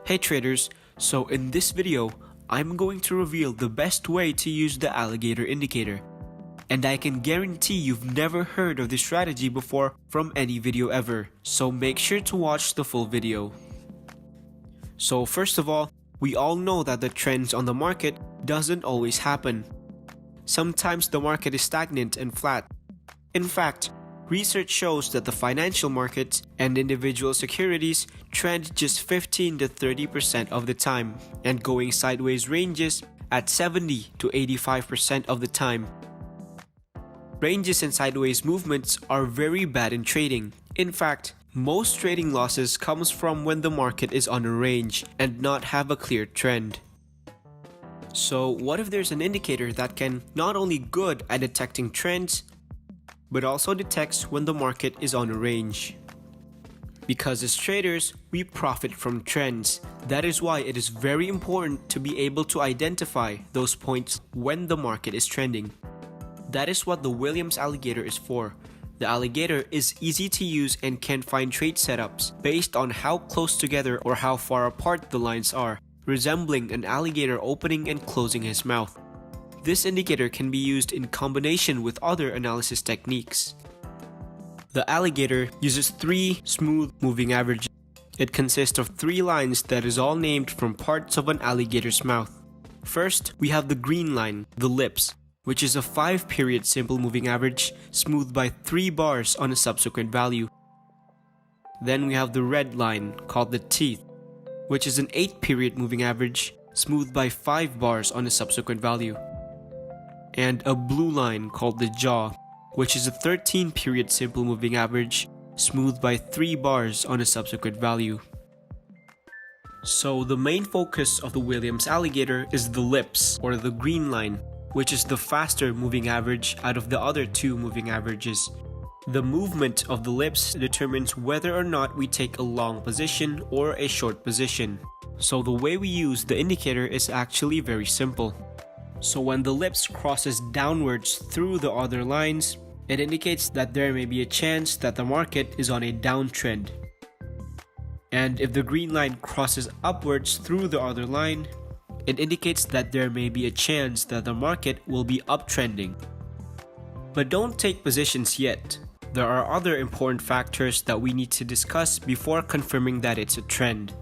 Hey traders, so in this video, I'm going to reveal the best way to use the alligator indicator. And I can guarantee you've never heard of this strategy before from any video ever, so make sure to watch the full video. So first of all, we all know that the trends on the market doesn't always happen. Sometimes the market is stagnant and flat. In fact, research shows that the financial markets and individual securities trend just 15 to 30% of the time, and going sideways ranges at 70 to 85% of the time. Ranges and sideways movements are very bad in trading. In fact, most trading losses comes from when the market is on a range and not have a clear trend. So what if there's an indicator that can not only good at detecting trends, but also detects when the market is on a range? Because as traders, we profit from trends. That is why it is very important to be able to identify those points when the market is trending. That is what the Williams alligator is for. The alligator is easy to use and can find trade setups based on how close together or how far apart the lines are, resembling an alligator opening and closing his mouth. This indicator can be used in combination with other analysis techniques. The alligator uses 3 smooth moving averages. It consists of 3 lines that is all named from parts of an alligator's mouth. First, we have the green line, the lips, which is a 5-period simple moving average smoothed by 3 bars on a subsequent value. Then we have the red line, called the teeth, which is an 8-period moving average smoothed by 5 bars on a subsequent value. And a blue line called the jaw, which is a 13-period simple moving average smoothed by 3 bars on a subsequent value. So the main focus of the Williams alligator is the lips, or the green line, which is the faster moving average out of the other 2 moving averages. The movement of the lips determines whether or not we take a long position or a short position. So the way we use the indicator is actually very simple. So when the lips crosses downwards through the other lines, it indicates that there may be a chance that the market is on a downtrend. And if the green line crosses upwards through the other line, it indicates that there may be a chance that the market will be uptrending. But don't take positions yet. There are other important factors that we need to discuss before confirming that it's a trend.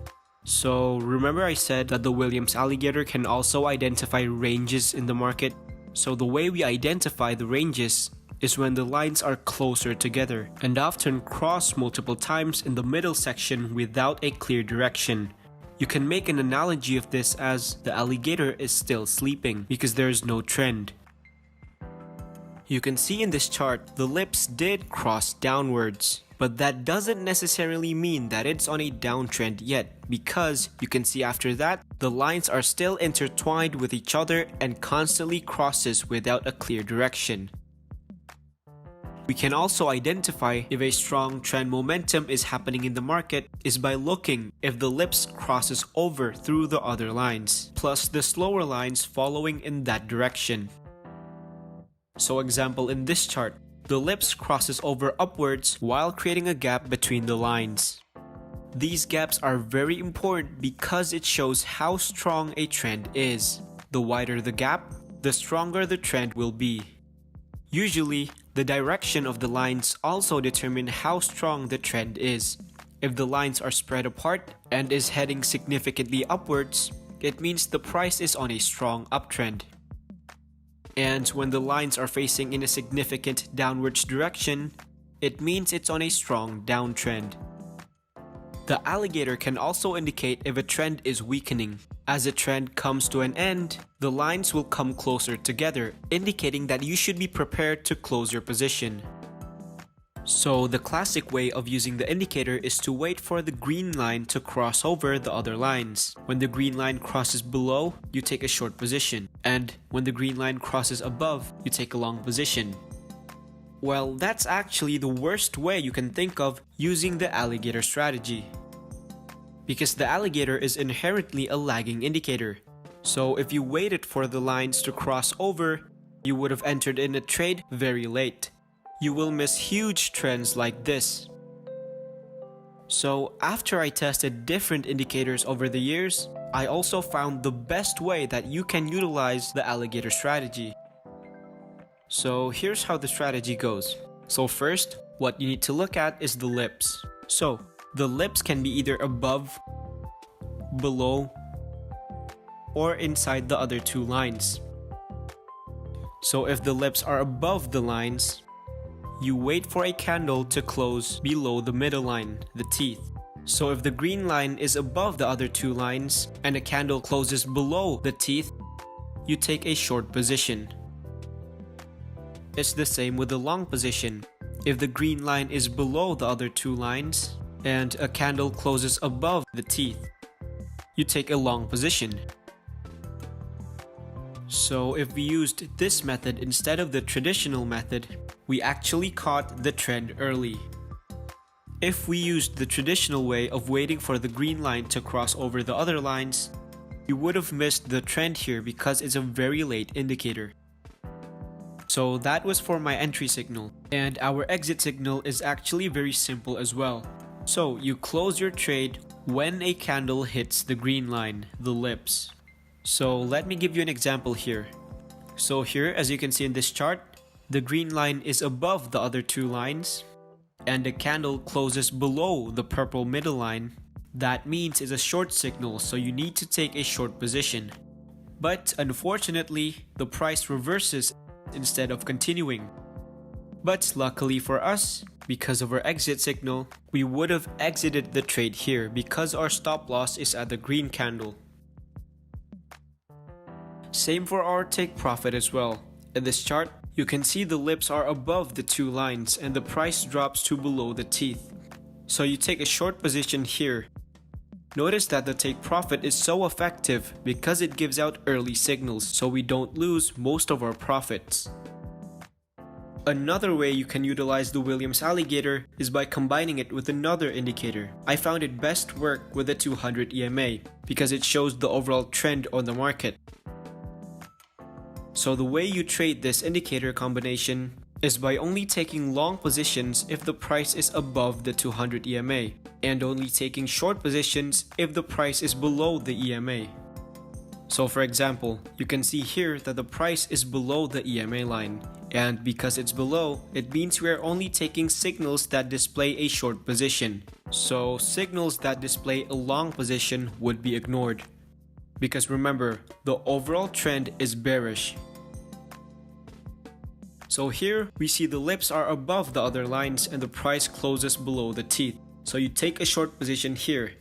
So remember I said that the Williams alligator can also identify ranges in the market? So the way we identify the ranges is when the lines are closer together and often cross multiple times in the middle section without a clear direction. You can make an analogy of this as the alligator is still sleeping because there is no trend. You can see in this chart the lips did cross downwards, but that doesn't necessarily mean that it's on a downtrend yet, because you can see after that the lines are still intertwined with each other and constantly crosses without a clear direction. We can also identify if a strong trend momentum is happening in the market is by looking if the lips crosses over through the other lines, plus the slower lines following in that direction. So example in this chart, the lips crosses over upwards while creating a gap between the lines. These gaps are very important because it shows how strong a trend is. The wider the gap, the stronger the trend will be. Usually, the direction of the lines also determine how strong the trend is. If the lines are spread apart and is heading significantly upwards, it means the price is on a strong uptrend. And when the lines are facing in a significant downwards direction, it means it's on a strong downtrend. The alligator can also indicate if a trend is weakening. As a trend comes to an end, the lines will come closer together, indicating that you should be prepared to close your position. So the classic way of using the indicator is to wait for the green line to cross over the other lines. When the green line crosses below, you take a short position, and when the green line crosses above, you take a long position. Well, that's actually the worst way you can think of using the alligator strategy, because the alligator is inherently a lagging indicator. So if you waited for the lines to cross over, you would have entered in a trade very late. You will miss huge trends like this. So after I tested different indicators over the years, I also found the best way that you can utilize the alligator strategy. So here's how the strategy goes. So first, what you need to look at is the lips. So the lips can be either above, below, or inside the other two lines. So if the lips are above the lines, you wait for a candle to close below the middle line, the teeth. So if the green line is above the other two lines and a candle closes below the teeth, you take a short position. It's the same with the long position. If the green line is below the other two lines and a candle closes above the teeth, you take a long position. So if we used this method instead of the traditional method, we actually caught the trend early. If we used the traditional way of waiting for the green line to cross over the other lines, we would have missed the trend here because it's a very late indicator. So that was for my entry signal, and our exit signal is actually very simple as well. So you close your trade when a candle hits the green line, the lips. So let me give you an example here. So here, as you can see in this chart, the green line is above the other two lines and the candle closes below the purple middle line. That means it's a short signal, so you need to take a short position. But unfortunately, the price reverses instead of continuing. But luckily for us, because of our exit signal, we would have exited the trade here because our stop loss is at the green candle. Same for our take profit as well. In this chart, you can see the lips are above the two lines and the price drops to below the teeth. So you take a short position here. Notice that the take profit is so effective because it gives out early signals so we don't lose most of our profits. Another way you can utilize the Williams Alligator is by combining it with another indicator. I found it best work with the 200 EMA because it shows the overall trend on the market. So the way you trade this indicator combination is by only taking long positions if the price is above the 200 EMA and only taking short positions if the price is below the EMA. So for example, you can see here that the price is below the EMA line, and because it's below, it means we are only taking signals that display a short position. So signals that display a long position would be ignored. Because remember, the overall trend is bearish. So here, we see the lips are above the other lines and the price closes below the teeth. So you take a short position here.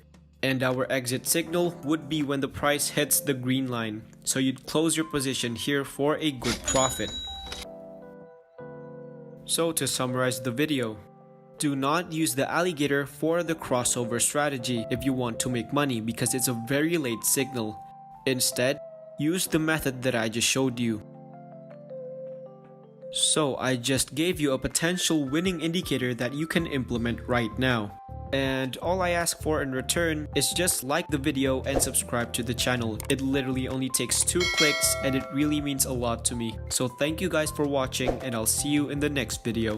And our exit signal would be when the price hits the green line. So you'd close your position here for a good profit. So to summarize the video, do not use the alligator for the crossover strategy if you want to make money because it's a very late signal. Instead, use the method that I just showed you. So I just gave you a potential winning indicator that you can implement right now. And all I ask for in return is just like the video and subscribe to the channel. It literally only takes 2 clicks and it really means a lot to me. So thank you guys for watching and I'll see you in the next video.